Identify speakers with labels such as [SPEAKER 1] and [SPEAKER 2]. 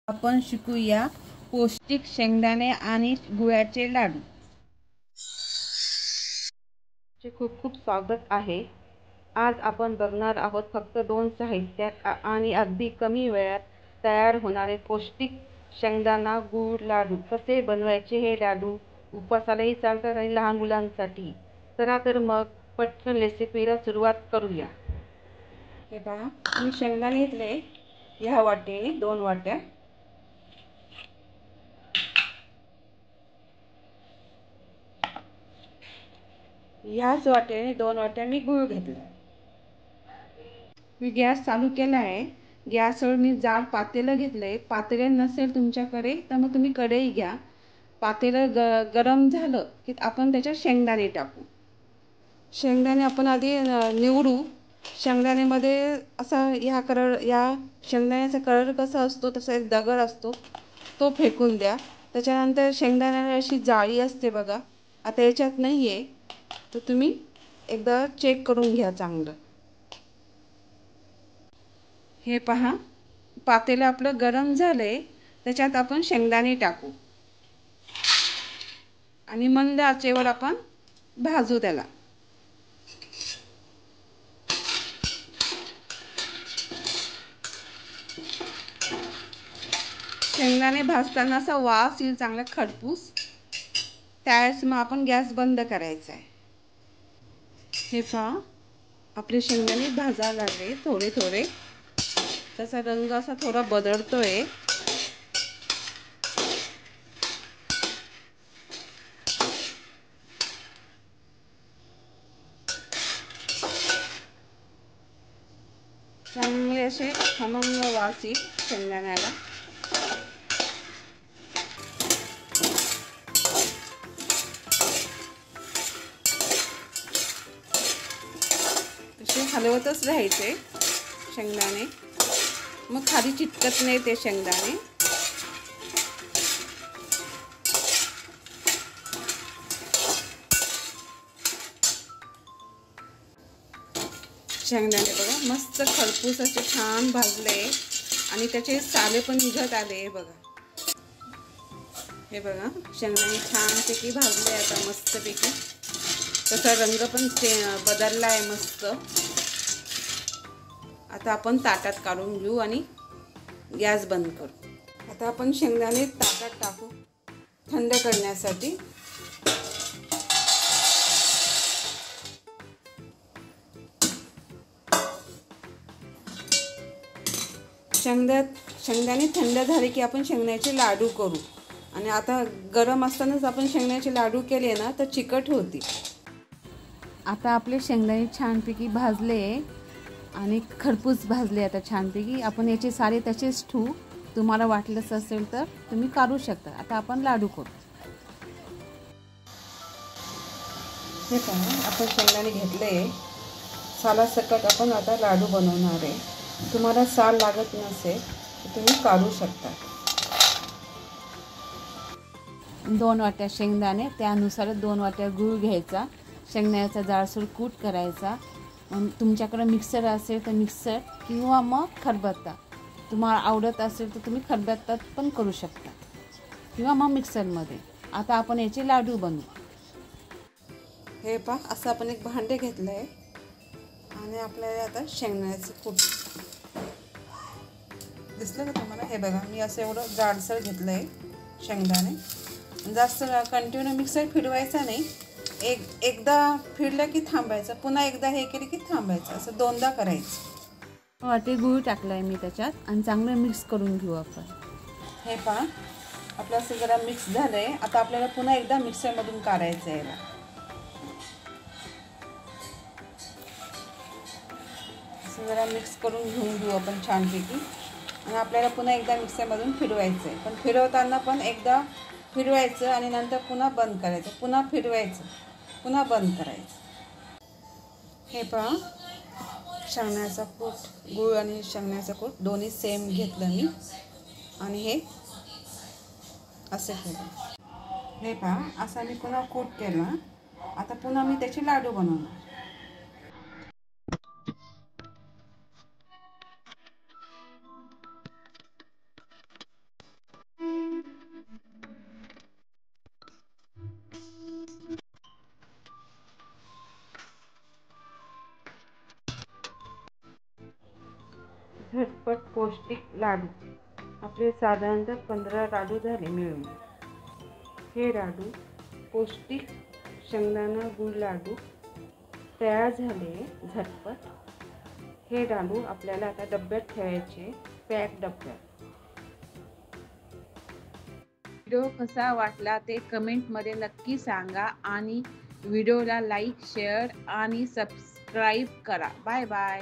[SPEAKER 1] आपण शिकूया पौष्टिक शेंगदाणे आणि गुळाचे लाडू। खूप खूप स्वागत आहे। आज आपण बघणार आहोत फक्त 2 साहित्यात आणि अगदी कमी वेळात तयार होणारे पौष्टिक शेंगदाणा गुळ लाडू। कसे बनवायचे हे लाडू? उपवासालाही चालतात आणि लहान मुलांसाठी। चला तर मग पटकन रेसिपीला सुरुवात करूया। हे पहा, मी शेंगदाणे घेतले ह्या वाटीने 2 वाट्या। ह्याच वाट्याने 2 वाट्या मी गूळ घेतला। मी गॅस चालू केला आहे। गॅसवर मी जाड पातेलं घेतलंय। पातेलं नसेल तुमच्याकडे तर मग तुम्ही कढई घ्या। पातेलं गरम झालं की आपण त्याच्यात शेंगदाणे टाकू। शेंगदाणे आपण आधी निवडू। शेंगदाण्यामध्ये असा या शेंगदाण्याचा कलर कसा असतो तसा एक दगड असतो, तो फेकून द्या। त्याच्यानंतर शेंगदाण्याला अशी जाळी असते बघा, आता याच्यात नाही आहे तर तुम्ही एकदा चेक करून घ्या चांगलं। हे पहा, पातेलं आपलं गरम झालंय, त्याच्यात आपण शेंगदाणे टाकू आणि मंद आचेवर आपण भाजू त्याला। शेंगदाणे भाजताना असा वास येईल चांगला खरपूस, त्यावेळेस मग आपण गॅस बंद करायचा आहे। हे पहा, आपले शेंगदाणे भाजायला लागले थोडे थोडे, त्याचा रंग असा थोडा बदलतोय। चांगले असे खमंग वास येईल शेंगदाण्याला। तसे हलवतच राहायचे शेंगदाणे, मग खाली चिटकत नाही ते शेंगदाणे। शेंगदाणे बघा मस्त खरपूस असे छान भाजले आणि त्याचे साले पण निघत आले बघा। हे बघा, शेंगदाणे छानपैकी भाजले आता मस्तपैकी, त्याचा रंग पण बदलला आहे मस्त। आता आपण ताटात काढून घेऊ आणि गॅस बंद करू। आता आपण शेंगदाणे ताटात टाकू थंड करण्यासाठी। शेंगदाणे थंड झाले की आपण शेंगदाण्याचे लाडू करू। आणि आता गरम असतानाच आपण शेंगदाण्याचे लाडू केले ना तर चिकट होती। आता आपले शेंगदाणे छानपैकी भाजले आणि खरपूस भाजले आता छानपैकी। आपण याचे सारे तसेच ठेवू, तुम्हाला वाटलंच असेल तर तुम्ही काढू शकता। आता आपण लाडू करू। हे पहा, आपण शेंगदाणे घेतले, सालासकट आपण आता लाडू बनवणार आहे। तुम्हाला साल लागत नसेल तर तुम्ही काढू शकता। 2 वाट्या शेंगदाणे, त्यानुसार 2 वाट्या गूळ घ्यायचा, शेंगदाण्याचा जाडसर कूट करायचा। तुमच्याकडे मिक्सर असेल तर मिक्सर किंवा मग खलबत्ता, तुम्हाला आवडत असेल तर तुम्ही खलबत्त्यात पण करू शकता किंवा मग मिक्सरमध्ये। आता आपण याचे लाडू बनवू। हे पहा, असं आपण एक भांडे घेतलं आहे आणि आपल्याला आता शेंगदाण्याचं कूट दिसलं का तुम्हाला? हे बघा, मी असं एवढं जाडसर घेतलं आहे शेंगदाणे। जास्त कंटिन्यू मिक्सर फिरवायचा नाही, एकदा फिरलं की थांबायचं, पुन्हा एकदा हे केलं की थांबायचं, असं 2दा करायचं। वाटी गूळ टाकला आहे मी त्याच्यात आणि चांगलं मिक्स करून घेऊ आपण। हे पहा, आपलं असं जरा मिक्स झालं आहे। आता आपल्याला पुन्हा एकदा मिक्सरमधून काढायचं आहे याला। असं जरा मिक्स करून घेऊ आपण छानपैकी आणि आपल्याला पुन्हा एकदा मिक्सरमधून फिरवायचं आहे। पण फिरवताना पण एकदा फिरवायचं आणि नंतर पुन्हा बंद करायचं, पुन्हा फिरवायचं, पुन्हा बंद करायचं। हे पहा, शेंगदाण्याचा कूट, गूळ आणि शेंगदाण्याचा कूट दोन्ही सेम घेतलं मी आणि हे असं केलं। हे पहा, असा मी पुन्हा कूट केला। आता पुन्हा मी त्याचे लाडू बनवणार। झटपट पौष्टिक लाडू आपले साधारणतः 15 लाडू झाले मिळून. हे लाडू पौष्टिक शेंगदाणा गूळ लाडू तयार झाले झटपट. हे लाडू आपल्याला आता डब्यात ठेवायचे, पॅक डब्यात. व्हिडिओ कसा वाटला ते कमेंटमध्ये नक्की सांगा आणि व्हिडिओला लाईक, शेअर आणि सबस्क्राईब करा. Bye bye.